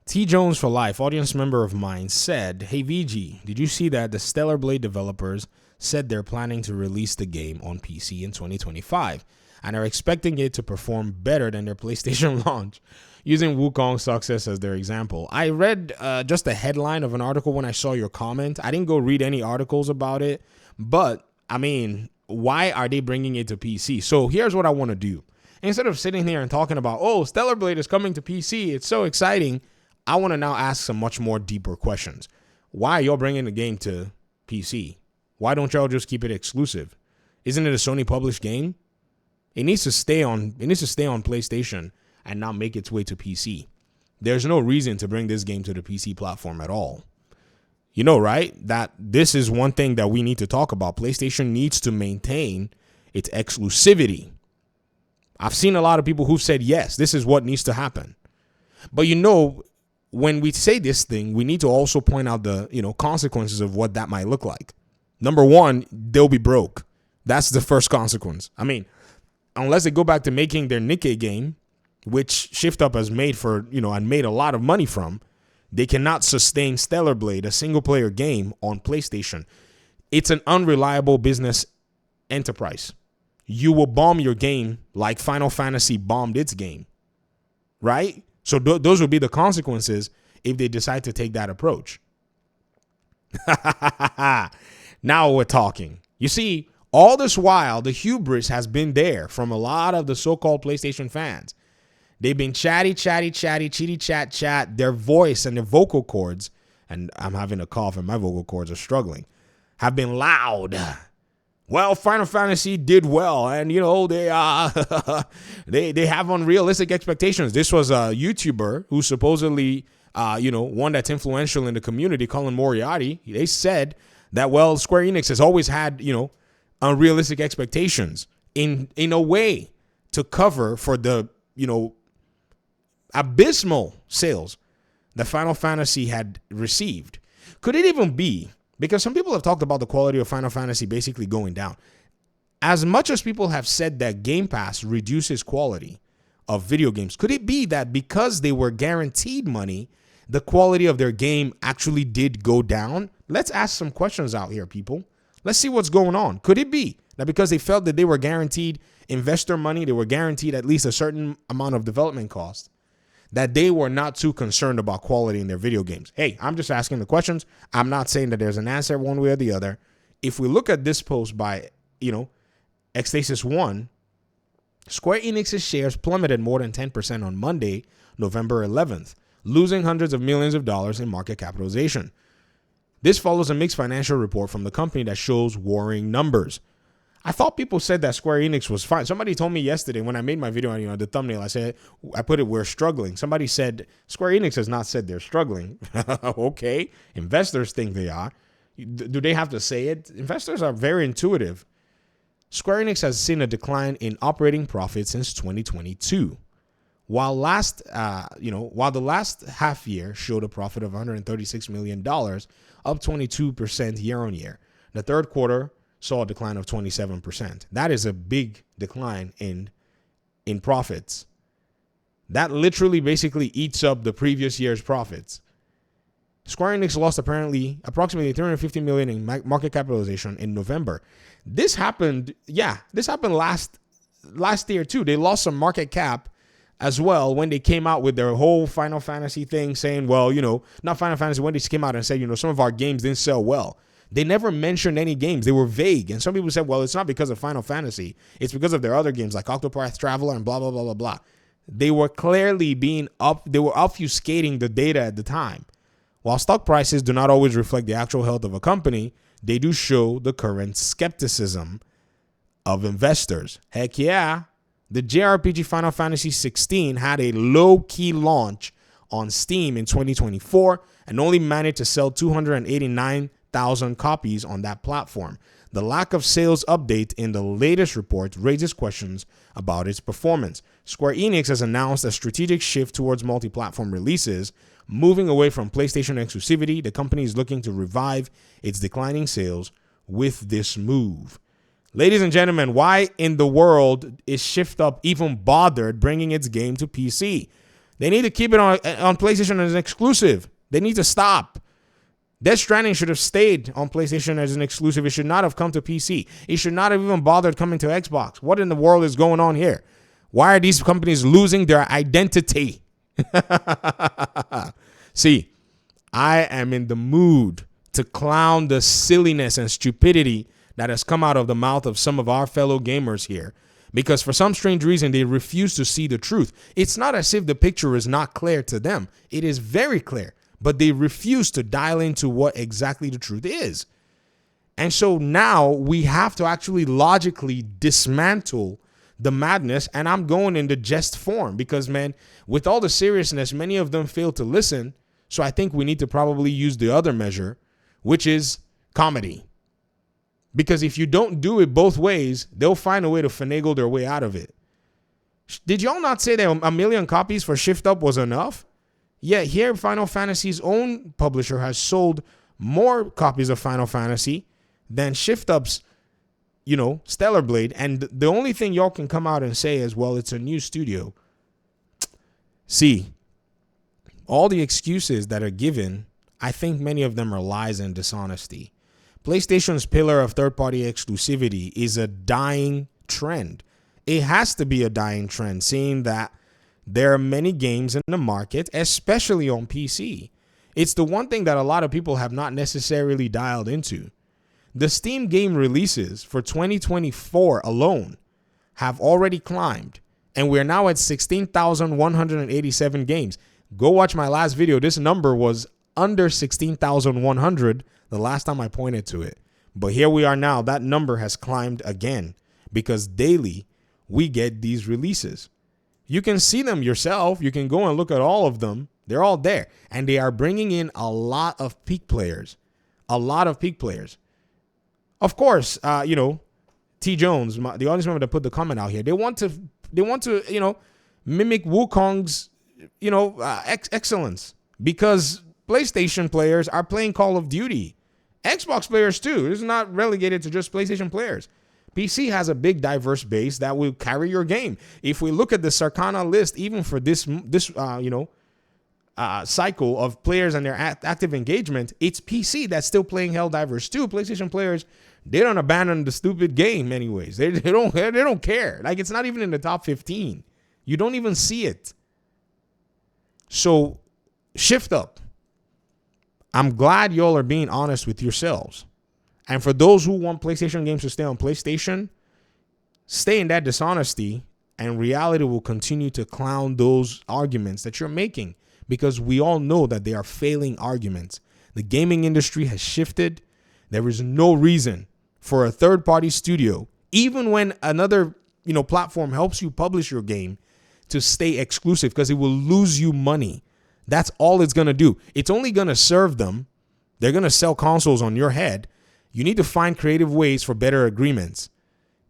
T. Jones for Life, audience member of mine, said, "Hey VG, did you see that the Stellar Blade developers said they're planning to release the game on PC in 2025 and are expecting it to perform better than their PlayStation launch, using Wukong's success as their example." I read just the headline of an article when I saw your comment. I didn't go read any articles about it, but I mean, why are they bringing it to PC? So here's what I want to do. Instead of sitting here and talking about, oh, Stellar Blade is coming to PC, it's so exciting, I want to now ask some much more deeper questions. Why are y'all bringing the game to PC? Why don't y'all just keep it exclusive? Isn't it a Sony published game? It needs to stay on PlayStation and not make its way to PC. There's no reason to bring this game to the PC platform at all. You know, right? That this is one thing that we need to talk about. PlayStation needs to maintain its exclusivity. I've seen a lot of people who've said, yes, this is what needs to happen. But you know, when we say this thing, we need to also point out the, consequences of what that might look like. Number one, they'll be broke. That's the first consequence. I mean, unless they go back to making their Nikkei game, which Shift Up has made and made a lot of money from, they cannot sustain Stellar Blade, a single player game, on PlayStation. It's an unreliable business enterprise. You will bomb your game like Final Fantasy bombed its game, right? So those will be the consequences if they decide to take that approach. Now we're talking. You see, all this while, the hubris has been there from a lot of the so-called PlayStation fans. They've been chatty, chitty chat. Their voice and their vocal cords, and I'm having a cough and my vocal cords are struggling, have been loud. Well, Final Fantasy did well, and they have unrealistic expectations. This was a YouTuber who supposedly one that's influential in the community, Colin Moriarty. They said that, well, Square Enix has always had unrealistic expectations in a way to cover for the abysmal sales that Final Fantasy had received. Could it even be? Because some people have talked about the quality of Final Fantasy basically going down. As much as people have said that Game Pass reduces quality of video games, could it be that because they were guaranteed money, the quality of their game actually did go down? Let's ask some questions out here, people. Let's see what's going on. Could it be that because they felt that they were guaranteed investor money, they were guaranteed at least a certain amount of development cost, that they were not too concerned about quality in their video games? Hey, I'm just asking the questions. I'm not saying that there's an answer one way or the other. If we look at this post by, Xtasis1, Square Enix's shares plummeted more than 10% on Monday, November 11th, losing hundreds of millions of dollars in market capitalization. This follows a mixed financial report from the company that shows worrying numbers. I thought people said that Square Enix was fine. Somebody told me yesterday when I made my video on the thumbnail, I put it, we're struggling. Somebody said Square Enix has not said they're struggling. Okay. Investors think they are. Do they have to say it? Investors are very intuitive. Square Enix has seen a decline in operating profit since 2022. While the last half year showed a profit of $136 million, up 22% year on year. The third quarter saw a decline of 27%. That is a big decline in profits. That literally basically eats up the previous year's profits. Square Enix lost approximately $350 million in market capitalization in November. This happened last year too. They lost some market cap as well when they came out with their whole Final Fantasy thing, saying, well, not Final Fantasy, when they came out and said, some of our games didn't sell well. They never mentioned any games. They were vague. And some people said, well, it's not because of Final Fantasy. It's because of their other games like Octopath Traveler and blah, blah, blah, blah, blah. They were clearly they were obfuscating the data at the time. While stock prices do not always reflect the actual health of a company, they do show the current skepticism of investors. Heck yeah. The JRPG Final Fantasy 16 had a low-key launch on Steam in 2024 and only managed to sell 289,000 copies on that platform. The lack of sales update in the latest report raises questions about its performance. Square Enix has announced a strategic shift towards multi-platform releases, moving away from PlayStation exclusivity. The company is looking to revive its declining sales with this move. Ladies and gentlemen, why in the world is Shift Up even bothered bringing its game to PC? They need to keep it on PlayStation as an exclusive. They need to stop. Death Stranding should have stayed on PlayStation as an exclusive. It should not have come to PC. It should not have even bothered coming to Xbox. What in the world is going on here? Why are these companies losing their identity? See, I am in the mood to clown the silliness and stupidity that has come out of the mouth of some of our fellow gamers here. Because for some strange reason, they refuse to see the truth. It's not as if the picture is not clear to them. It is very clear. But they refuse to dial into what exactly the truth is. And so now we have to actually logically dismantle the madness. And I'm going in the jest form because, man, with all the seriousness, many of them fail to listen. So I think we need to probably use the other measure, which is comedy. Because if you don't do it both ways, they'll find a way to finagle their way out of it. Did y'all not say that 1 million copies for Shift Up was enough? Yet here, Final Fantasy's own publisher has sold more copies of Final Fantasy than Shift Up's, Stellar Blade. And the only thing y'all can come out and say is, well, it's a new studio. See, all the excuses that are given, I think many of them are lies and dishonesty. PlayStation's pillar of third-party exclusivity is a dying trend. It has to be a dying trend, seeing that there are many games in the market, especially on PC. It's the one thing that a lot of people have not necessarily dialed into. The Steam game releases for 2024 alone have already climbed, and we're now at 16,187 games. Go watch my last video. This number was under 16,100 the last time I pointed to it. But here we are now. That number has climbed again because daily we get these releases. You can see them yourself. You can go and look at all of them. They're all there. And they are bringing in a lot of peak players. A lot of peak players. Of course, T. Jones, the audience member that put the comment out here, they want to mimic Wukong's, excellence. Because PlayStation players are playing Call of Duty. Xbox players too. This is not relegated to just PlayStation players. PC has a big diverse base that will carry your game. If we look at the Circana list, even for this cycle of players and their active engagement, it's PC that's still playing Helldivers 2. PlayStation players, they don't abandon the stupid game anyways. They don't care. Like, it's not even in the top 15. You don't even see it. So Shift Up. I'm glad y'all are being honest with yourselves. And for those who want PlayStation games to stay on PlayStation, stay in that dishonesty, and reality will continue to clown those arguments that you're making, because we all know that they are failing arguments. The gaming industry has shifted. There is no reason for a third-party studio, even when another platform helps you publish your game, to stay exclusive, because it will lose you money. That's all it's going to do. It's only going to serve them. They're going to sell consoles on your head. You need to find creative ways for better agreements.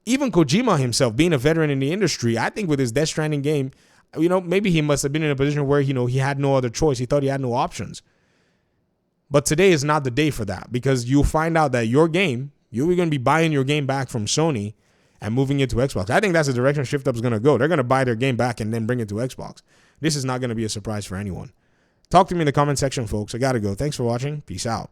Even Kojima himself, being a veteran in the industry, I think with his Death Stranding game, maybe he must have been in a position where, he had no other choice. He thought he had no options. But today is not the day for that, because you'll find out that your game, you're going to be buying your game back from Sony and moving it to Xbox. I think that's the direction Shift Up is going to go. They're going to buy their game back and then bring it to Xbox. This is not going to be a surprise for anyone. Talk to me in the comment section, folks. I got to go. Thanks for watching. Peace out.